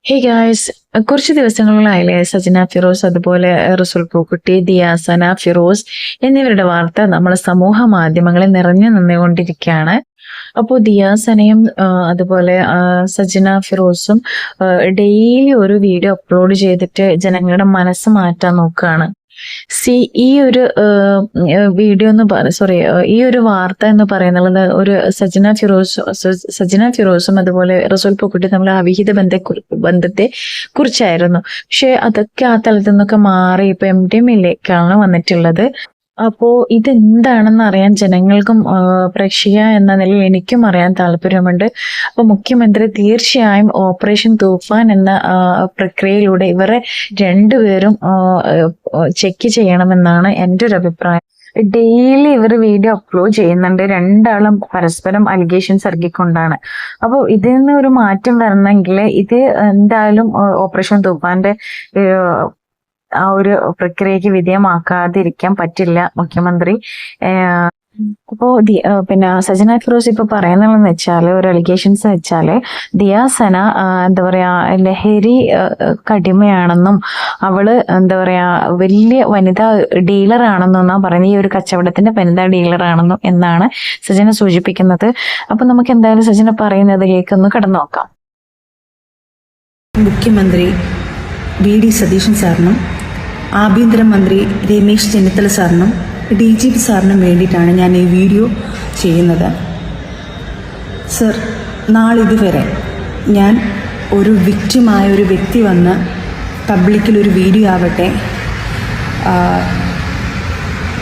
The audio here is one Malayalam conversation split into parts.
ഹേ ഗായ്സ്, കുറച്ച് ദിവസങ്ങളിലായില്ലേ സജന ഫിറോസ് അതുപോലെ റസൂൽ പൂക്കുട്ടി, ദിയാസന ഫിറോസ് എന്നിവരുടെ വാർത്ത നമ്മളെ സമൂഹ മാധ്യമങ്ങളിൽ നിറഞ്ഞു നിന്നുകൊണ്ടിരിക്കുകയാണ്. അപ്പോൾ ദിയാസനയും അതുപോലെ സജന ഫിറോസും ഡെയിലി ഒരു വീഡിയോ അപ്ലോഡ് ചെയ്തിട്ട് ജനങ്ങളുടെ മനസ്സ് മാറ്റാൻ നോക്കുകയാണ്. ഈ ഒരു വീഡിയോ ഈ ഒരു വാർത്ത എന്ന് പറയുന്നത് ഒരു സജന ഫിറോസും അതുപോലെ റസൂൽ പൂക്കുട്ടി നമ്മളെ അവിഹിത ബന്ധത്തെ കുറിച്ചായിരുന്നു. പക്ഷെ അതൊക്കെ ആ തലത്തിൽ നിന്നൊക്കെ മാറി ഇപ്പൊ MDMയിലേക്കാണ് വന്നിട്ടുള്ളത്. അപ്പോ ഇതെന്താണെന്ന് അറിയാൻ ജനങ്ങൾക്കും പ്രേക്ഷക എന്ന നിലയിൽ എനിക്കും അറിയാൻ താല്പര്യമുണ്ട്. അപ്പൊ മുഖ്യമന്ത്രി തീർച്ചയായും ഓപ്പറേഷൻ തൂഫാൻ എന്ന പ്രക്രിയയിലൂടെ ഇവരെ രണ്ടുപേരും ചെക്ക് ചെയ്യണമെന്നാണ് എൻ്റെ ഒരു അഭിപ്രായം. ഡെയിലി ഇവർ വീഡിയോ അപ്ലോഡ് ചെയ്യുന്നുണ്ട്, രണ്ടാളും പരസ്പരം അലിഗേഷൻസ് ഇറക്കിക്കൊണ്ടാണ്. അപ്പോൾ ഇതിൽ നിന്ന് ഒരു മാറ്റം വരണമെങ്കിൽ ഇത് എന്തായാലും ഓപ്പറേഷൻ തൂഫാന്റെ ആ ഒരു പ്രക്രിയക്ക് വിധേയമാക്കാതിരിക്കാൻ പറ്റില്ല മുഖ്യമന്ത്രി. അപ്പോ പിന്നെ സജന ഫിറോസ് ഇപ്പൊ പറയുന്നതെന്ന് വെച്ചാല് ഒരു അലിഗേഷൻസ് വെച്ചാല് ദിയാസന എന്താ പറയാ ലഹരി കടിമയാണെന്നും അവള് എന്താ പറയാ വലിയ വനിതാ ഡീലർ ആണെന്നും പറയുന്നത്. ഈ ഒരു കച്ചവടത്തിന്റെ വനിതാ ഡീലർ ആണെന്നും എന്നാണ് സജന സൂചിപ്പിക്കുന്നത്. അപ്പൊ നമുക്ക് എന്തായാലും സജന പറയുന്നതിലേക്ക് ഒന്ന് കടന്നു നോക്കാം. മുഖ്യമന്ത്രി VD സതീശൻ സാറിനും ആഭ്യന്തരമന്ത്രി രമേശ് ചെന്നിത്തല സാറിനും DGP സാറിനും വേണ്ടിയിട്ടാണ് ഞാൻ ഈ വീഡിയോ ചെയ്യുന്നത്. സർ, നാളിതുവരെ ഞാൻ ഒരു വിക്റ്റിമായ ഒരു വ്യക്തി വന്ന് പബ്ലിക്കിലൊരു വീഡിയോ ആവട്ടെ,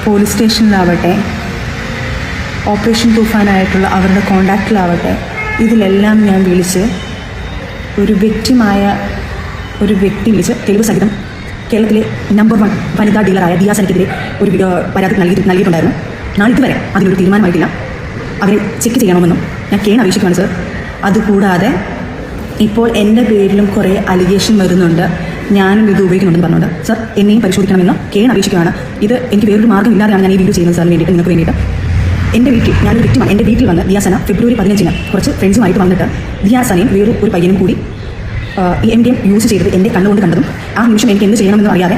പോലീസ് സ്റ്റേഷനിലാവട്ടെ, ഓപ്പറേഷൻ തൂഫാനായിട്ടുള്ള അവരുടെ കോണ്ടാക്റ്റിലാവട്ടെ, ഇതിലെല്ലാം ഞാൻ വിളിച്ച് ഒരു വ്യക്തിമായ ഒരു വ്യക്തി വിളിച്ച് തെളിവ് സഹിതം കേരളത്തിലെ നമ്പർ 1 വനിതാ ഡീലറായ ദിയാസനയ്ക്കെതിരെ ഒരു പരാതി നൽകിയിട്ടുണ്ടായിരുന്നു. നാളിതുവരെ അതിനൊരു തീരുമാനമായിട്ടില്ല. അവരെ ചെക്ക് ചെയ്യണമെന്നും ഞാൻ അപേക്ഷിക്കുകയാണ് സർ. അതുകൂടാതെ ഇപ്പോൾ എൻ്റെ പേരിലും കുറേ അലിഗേഷൻ വരുന്നുണ്ട്, ഞാനും ഇത് ഉപയോഗിക്കുന്നുണ്ടെന്ന് പറഞ്ഞുകൊണ്ട് സർ എന്നെയും പരിശോധിക്കണമെന്ന് അപേക്ഷിക്കുകയാണ്. ഇത് എനിക്ക് വേറൊരു മാർഗ്ഗമില്ലാതെയാണ് ഞാൻ ഈ വീഡിയോ ചെയ്യുന്നത് സാറിന് വേണ്ടിയിട്ട്, നിങ്ങൾക്ക് വേണ്ടിയിട്ട്. എൻ്റെ വീട്ടിൽ ഞാനൊരു വ്യക്തിമാണ്. എൻ്റെ വീട്ടിൽ വന്ന് ദിയാസന ഫെബ്രുവരി 15 കുറച്ച് ഫ്രണ്ട്സുമായിട്ട് വന്നിട്ട് ദിയാസനയും ഒരു പയ്യനും കൂടി ഈ MDM യൂസ് ചെയ്തത് എൻ്റെ കണ്ണുകൊണ്ട് കണ്ടതും ആ നിമിഷം എനിക്ക് എന്ത് ചെയ്യണമെന്ന് അറിയാതെ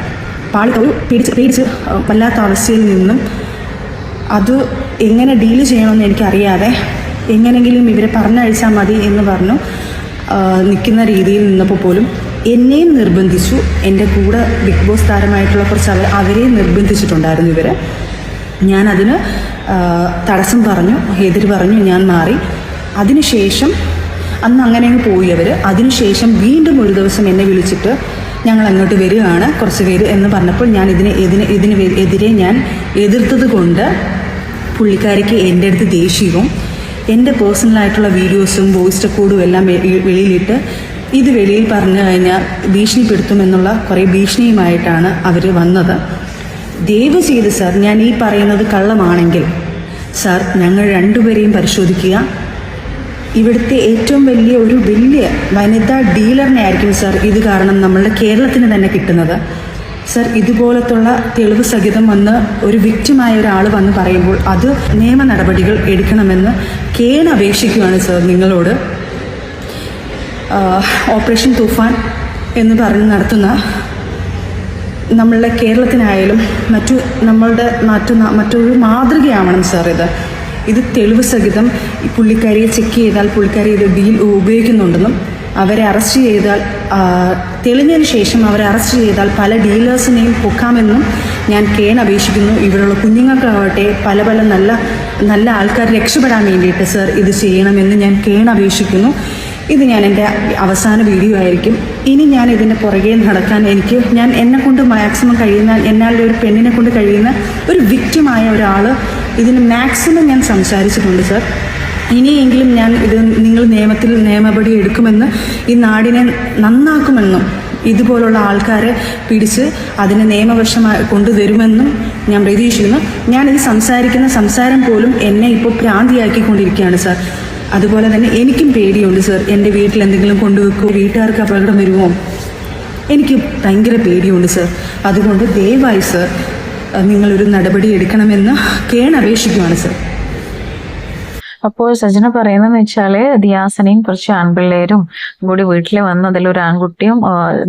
പേടിച്ച് വല്ലാത്ത അവസ്ഥയിൽ നിന്നും അത് എങ്ങനെ ഡീല് ചെയ്യണമെന്ന് എനിക്കറിയാതെ എങ്ങനെങ്കിലും ഇവരെ പറഞ്ഞയച്ചാൽ മതി എന്ന് പറഞ്ഞു നിൽക്കുന്ന രീതിയിൽ നിന്നപ്പോൾ പോലും എന്നെയും നിർബന്ധിച്ചു. എൻ്റെ കൂടെ ബിഗ് ബോസ് താരമായിട്ടുള്ള കുറച്ച് അവരെയും നിർബന്ധിച്ചിട്ടുണ്ടായിരുന്നു ഇവർ. ഞാനതിന് തടസ്സം പറഞ്ഞു, എതിര് പറഞ്ഞു, ഞാൻ മാറി. അതിനുശേഷം അന്ന് അങ്ങനെ പോയി അവർ. അതിനുശേഷം വീണ്ടും ഒരു ദിവസം എന്നെ വിളിച്ചിട്ട് ഞങ്ങൾ അങ്ങോട്ട് വരികയാണ് കുറച്ച് പേര് എന്ന് പറഞ്ഞപ്പോൾ ഞാൻ ഇതിനെതിരെ ഞാൻ എതിർത്തത് കൊണ്ട് പുള്ളിക്കാരിക്ക് എൻ്റെ അടുത്ത് ദേഷ്യവും എൻ്റെ പേഴ്സണലായിട്ടുള്ള വീഡിയോസും വോയിസ് റെക്കോർഡും എല്ലാം വെളിയിലിട്ട് ഇത് വെളിയിൽ പറഞ്ഞു കഴിഞ്ഞാൽ ഭീഷണിപ്പെടുത്തുമെന്നുള്ള കുറേ ഭീഷണിയുമായിട്ടാണ് അവർ വന്നത്. ദയവ് ചെയ്ത് സാർ, ഞാൻ ഈ പറയുന്നത് കള്ളമാണെങ്കിൽ സാർ ഞങ്ങൾ രണ്ടുപേരെയും പരിശോധിക്കുക. ഇവിടുത്തെ ഏറ്റവും വലിയ വനിതാ ഡീലറിനെ ആയിരിക്കും സാർ ഇത് കാരണം നമ്മളുടെ കേരളത്തിന് തന്നെ കിട്ടുന്നത്. സാർ, ഇതുപോലത്തുള്ള തെളിവ് സഹിതം ഒരു വിക്റ്റിമായ ഒരാൾ വന്ന് പറയുമ്പോൾ അത് നിയമ നടപടികൾ എടുക്കണമെന്ന് അപേക്ഷിക്കുകയാണ് സാർ നിങ്ങളോട്. ഓപ്പറേഷൻ തൂഫാൻ എന്ന് പറഞ്ഞ് നടത്തുന്ന നമ്മളുടെ കേരളത്തിനായാലും മറ്റൊരു മാതൃകയാവണം സാർ. ഇത് തെളിവ് സഹിതം പുള്ളിക്കാരിയെ ചെക്ക് ചെയ്താൽ പുള്ളിക്കാരി ഇത് ഡീൽ ഉപയോഗിക്കുന്നുണ്ടെന്നും അവരെ അറസ്റ്റ് ചെയ്താൽ തെളിഞ്ഞതിന് ശേഷം അവരെ അറസ്റ്റ് ചെയ്താൽ പല ഡീലേഴ്സിനെയും പൊക്കാമെന്നും ഞാൻ അപേക്ഷിക്കുന്നു. ഇവിടെയുള്ള കുഞ്ഞുങ്ങൾക്കാവട്ടെ പല നല്ല ആൾക്കാർ രക്ഷപ്പെടാൻ വേണ്ടിയിട്ട് സർ ഇത് ചെയ്യണമെന്ന് ഞാൻ അപേക്ഷിക്കുന്നു. ഇത് എൻ്റെ അവസാന വീഡിയോ ആയിരിക്കും. ഇനി ഞാൻ ഇതിൻ്റെ പുറകെ നടക്കാൻ എന്നെ കൊണ്ട് മാക്സിമം കഴിയുന്ന, എന്നാളുടെ ഒരു പെണ്ണിനെ കൊണ്ട് കഴിയുന്ന ഒരു വിക്റ്റിമായ ഒരാൾ ഇതിന് മാക്സിമം ഞാൻ സംസാരിച്ചിട്ടുണ്ട് സർ. ഇനിയെങ്കിലും ഞാൻ ഇത് നിങ്ങൾ നിയമപടി എടുക്കുമെന്ന്, ഈ നാടിനെ നന്നാക്കുമെന്നും ഇതുപോലുള്ള ആൾക്കാരെ പിടിച്ച് അതിനെ നിയമവശമായി കൊണ്ടുവരുമെന്നും ഞാൻ പ്രതീക്ഷിക്കുന്നു. ഞാനിത് സംസാരിക്കുന്ന സംസാരം പോലും എന്നെ ഇപ്പോൾ ഭ്രാന്തിയാക്കിക്കൊണ്ടിരിക്കുകയാണ് സർ. അതുപോലെ തന്നെ എനിക്കും പേടിയുണ്ട് സർ. എൻ്റെ വീട്ടിൽ എന്തെങ്കിലും കൊണ്ടുവെക്കുമോ, വീട്ടുകാർക്ക് അപകടം വരുമോ, എനിക്ക് ഭയങ്കര പേടിയുണ്ട് സർ. അതുകൊണ്ട് ദയവായി സർ നിങ്ങളൊരു നടപടി എടുക്കണമെന്ന് അപേക്ഷിക്കുകയാണ് സർ. അപ്പോൾ സജന പറയുന്നതെന്ന് വെച്ചാല് ദിയാസനയും കുറച്ച് ആൺപിള്ളേരും കൂടി വീട്ടിൽ വന്ന് അതിലൊരു ആൺകുട്ടിയും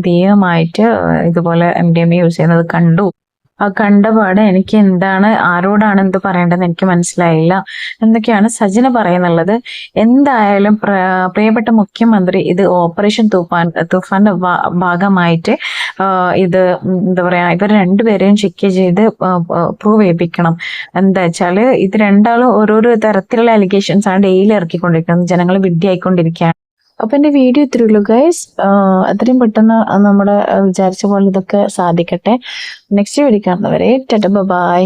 ദിയയുമായിട്ട് ഇതുപോലെ MDMA യൂസ് ചെയ്യുന്നത് കണ്ടു. ആ കണ്ടപാട് എനിക്ക് എന്താണ് ആരോടാണ് എന്ത് പറയേണ്ടതെന്ന് എനിക്ക് മനസ്സിലായില്ല എന്നൊക്കെയാണ് സജന പറയുന്നുള്ളത്. എന്തായാലും പ്രിയപ്പെട്ട മുഖ്യമന്ത്രി ഇത് ഓപ്പറേഷൻ തൂഫാന്റെ ഭാഗമായിട്ട് ഇത് എന്താ പറയാ ഇവർ രണ്ടുപേരെയും ചെക്ക് ചെയ്ത് പ്രൂവ് ചെയ്യിപ്പിക്കണം. എന്താ വെച്ചാല് ഇത് രണ്ടാളും ഓരോരോ തരത്തിലുള്ള അലിഗേഷൻസ് ആണ് ഡെയിലി ഇറക്കിക്കൊണ്ടിരിക്കുന്നത്. ജനങ്ങൾ വിഡ്ഢിയായിക്കൊണ്ടിരിക്കുകയാണ്. അപ്പൊ എന്റെ വീഡിയോ ഇത്രയേ ഉള്ളൂ ഗൈസ്. അത്രയും പെട്ടെന്ന് നമ്മുടെ വിചാരിച്ച പോലെ ഇതൊക്കെ സാധിക്കട്ടെ. നെക്സ്റ്റ് വീഡിയോ കാണുന്നവരെ ടാറ്റ ബൈ.